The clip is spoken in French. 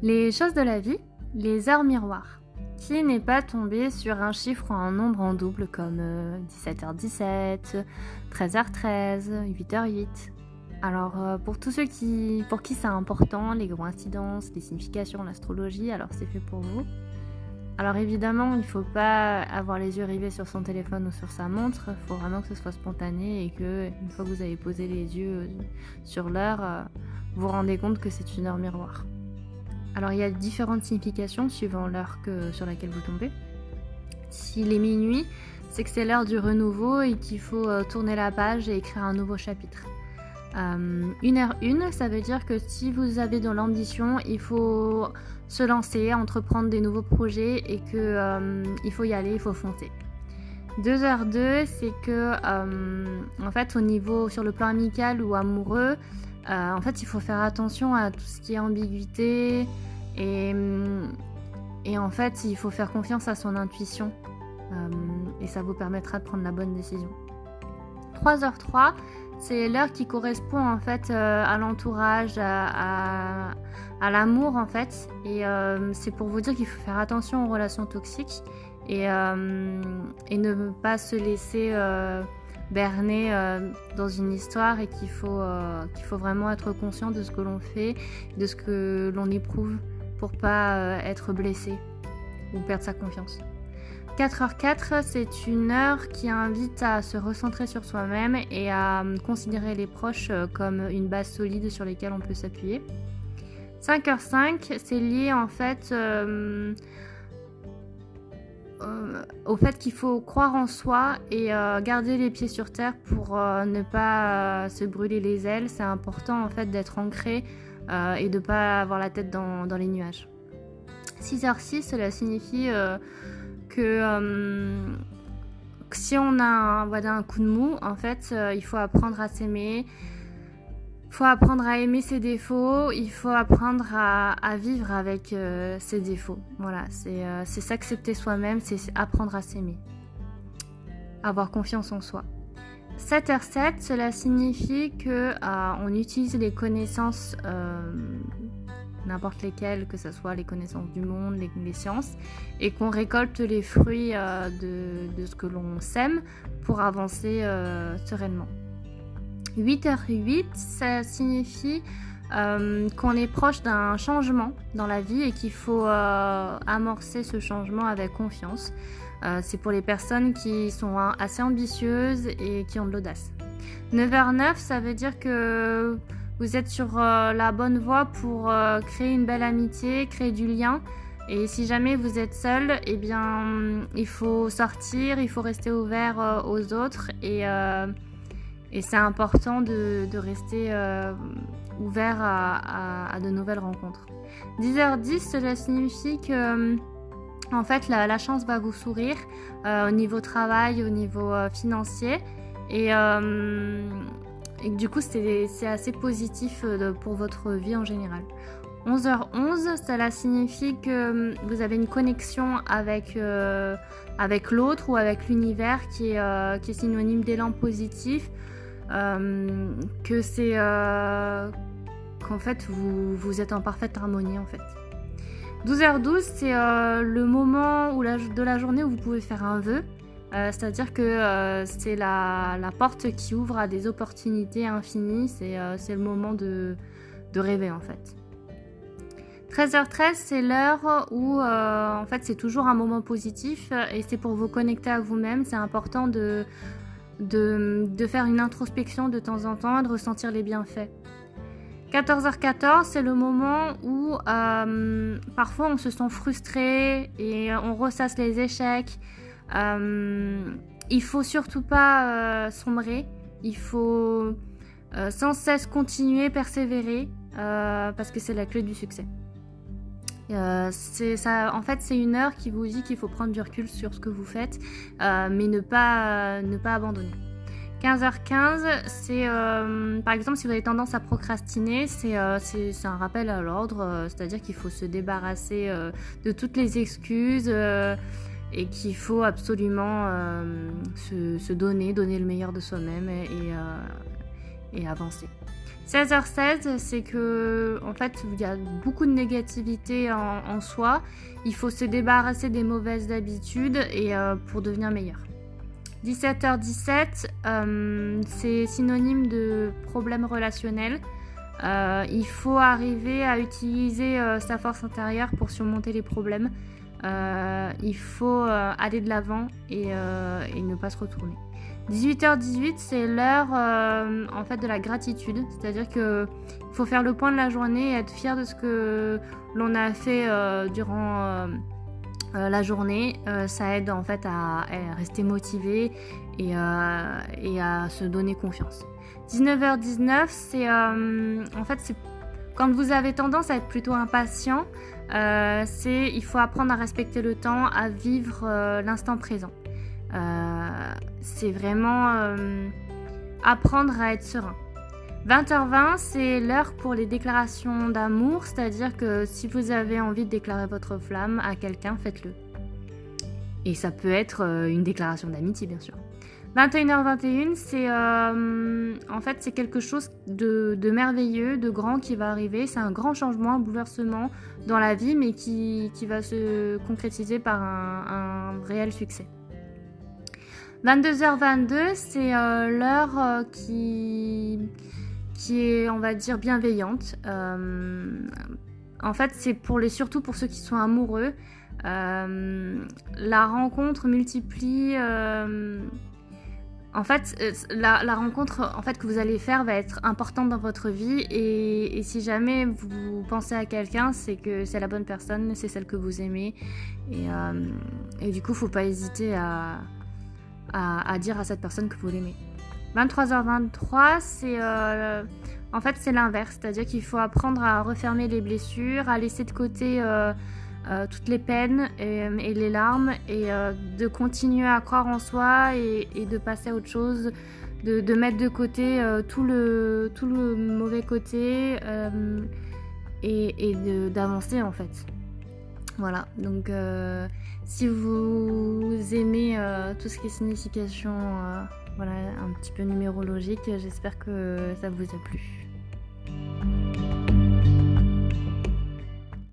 Les choses de la vie, les heures miroirs. Qui n'est pas tombé sur un chiffre ou un nombre en double comme 17h17, 13h13, 8h08? Alors pour tous ceux pour qui c'est important, les coïncidences, les significations, l'astrologie, alors c'est fait pour vous. Alors évidemment, il ne faut pas avoir les yeux rivés sur son téléphone ou sur sa montre, il faut vraiment que ce soit spontané et que une fois que vous avez posé les yeux sur l'heure, vous vous rendez compte que c'est une heure miroir. Alors il y a différentes significations suivant l'heure sur laquelle vous tombez. S'il est minuit, c'est que c'est l'heure du renouveau et qu'il faut tourner la page et écrire un nouveau chapitre. 1h1, ça veut dire que si vous avez de l'ambition, il faut se lancer, entreprendre des nouveaux projets et qu'il faut y aller, il faut foncer. 2h2, c'est que en fait sur le plan amical ou amoureux, en fait il faut faire attention à tout ce qui est ambiguïté et en fait il faut faire confiance à son intuition et ça vous permettra de prendre la bonne décision. 3h3, c'est l'heure qui correspond en fait à l'entourage, à l'amour en fait, et c'est pour vous dire qu'il faut faire attention aux relations toxiques et ne pas se laisser berner dans une histoire et qu'il faut vraiment être conscient de ce que l'on fait, de ce que l'on éprouve pour pas être blessé ou perdre sa confiance. 4h4, c'est une heure qui invite à se recentrer sur soi-même et à considérer les proches comme une base solide sur laquelle on peut s'appuyer. 5h5, c'est lié en fait au fait qu'il faut croire en soi et garder les pieds sur terre pour ne pas se brûler les ailes. C'est important en fait d'être ancré et de ne pas avoir la tête dans les nuages. 6h6, cela signifie que si on a un coup de mou, en fait, il faut apprendre à s'aimer, il faut apprendre à aimer ses défauts, il faut apprendre à vivre avec ses défauts. Voilà, c'est s'accepter soi-même, c'est apprendre à s'aimer, avoir confiance en soi. 7h7, cela signifie que on utilise les connaissances n'importe lesquelles, que ce soit les connaissances du monde, les sciences, et qu'on récolte les fruits de ce que l'on sème pour avancer sereinement. 8h08, ça signifie qu'on est proche d'un changement dans la vie et qu'il faut amorcer ce changement avec confiance. C'est pour les personnes qui sont assez ambitieuses et qui ont de l'audace. 9h09, ça veut dire que vous êtes sur la bonne voie pour créer une belle amitié, créer du lien. Et si jamais vous êtes seul, eh bien, il faut sortir, il faut rester ouvert aux autres. Et c'est important de rester ouvert à de nouvelles rencontres. 10h10, cela signifie que en fait, la chance va vous sourire au niveau travail, au niveau financier. Et du coup, c'est assez positif pour votre vie en général. 11h11, cela signifie que vous avez une connexion avec l'autre ou avec l'univers qui est synonyme d'élan positif, que c'est qu'en fait vous êtes en parfaite harmonie en fait. 12h12, c'est le moment de la journée où vous pouvez faire un vœu. C'est-à-dire que c'est la porte qui ouvre à des opportunités infinies. C'est le moment de rêver en fait. 13h13, c'est l'heure où en fait c'est toujours un moment positif et c'est pour vous connecter à vous-même. C'est important de faire une introspection de temps en temps et de ressentir les bienfaits. 14h14, c'est le moment où parfois on se sent frustré et on ressasse les échecs. Il faut surtout pas sombrer, il faut sans cesse continuer, persévérer parce que c'est la clé du succès. En fait, c'est une heure qui vous dit qu'il faut prendre du recul sur ce que vous faites, mais ne pas abandonner. 15h15, c'est par exemple si vous avez tendance à procrastiner, c'est un rappel à l'ordre, c'est-à-dire qu'il faut se débarrasser de toutes les excuses et qu'il faut absolument se donner le meilleur de soi-même et avancer. 16h16, c'est que en fait il y a beaucoup de négativité en soi. Il faut se débarrasser des mauvaises habitudes et pour devenir meilleur. 17h17, c'est synonyme de problème relationnel. Il faut arriver à utiliser sa force intérieure pour surmonter les problèmes. Il faut aller de l'avant et ne pas se retourner. 18h18, c'est l'heure en fait de la gratitude, c'est-à-dire que il faut faire le point de la journée et être fier de ce que l'on a fait durant la journée. Ça aide en fait à rester motivé et à se donner confiance. 19h19, c'est en fait c'est quand vous avez tendance à être plutôt impatient, il faut apprendre à respecter le temps, à vivre l'instant présent. C'est vraiment apprendre à être serein. 20h20, c'est l'heure pour les déclarations d'amour, c'est-à-dire que si vous avez envie de déclarer votre flamme à quelqu'un, faites-le. Et ça peut être une déclaration d'amitié, bien sûr. 21h21, en fait, c'est quelque chose de merveilleux, de grand qui va arriver. C'est un grand changement, un bouleversement dans la vie, mais qui va se concrétiser par un réel succès. 22h22, c'est l'heure qui est, on va dire, bienveillante. En fait, c'est surtout pour ceux qui sont amoureux. La rencontre multiplie... En fait, la rencontre en fait, que vous allez faire va être importante dans votre vie et si jamais vous pensez à quelqu'un, c'est que c'est la bonne personne, c'est celle que vous aimez. Et du coup, il ne faut pas hésiter à dire à cette personne que vous l'aimez. 23h23, c'est l'inverse, c'est-à-dire qu'il faut apprendre à refermer les blessures, à laisser de côté toutes les peines et les larmes et de continuer à croire en soi et de passer à autre chose, de mettre de côté tout le mauvais côté et d'avancer en fait. Voilà, donc si vous aimez tout ce qui est signification, voilà, un petit peu numérologique, j'espère que ça vous a plu.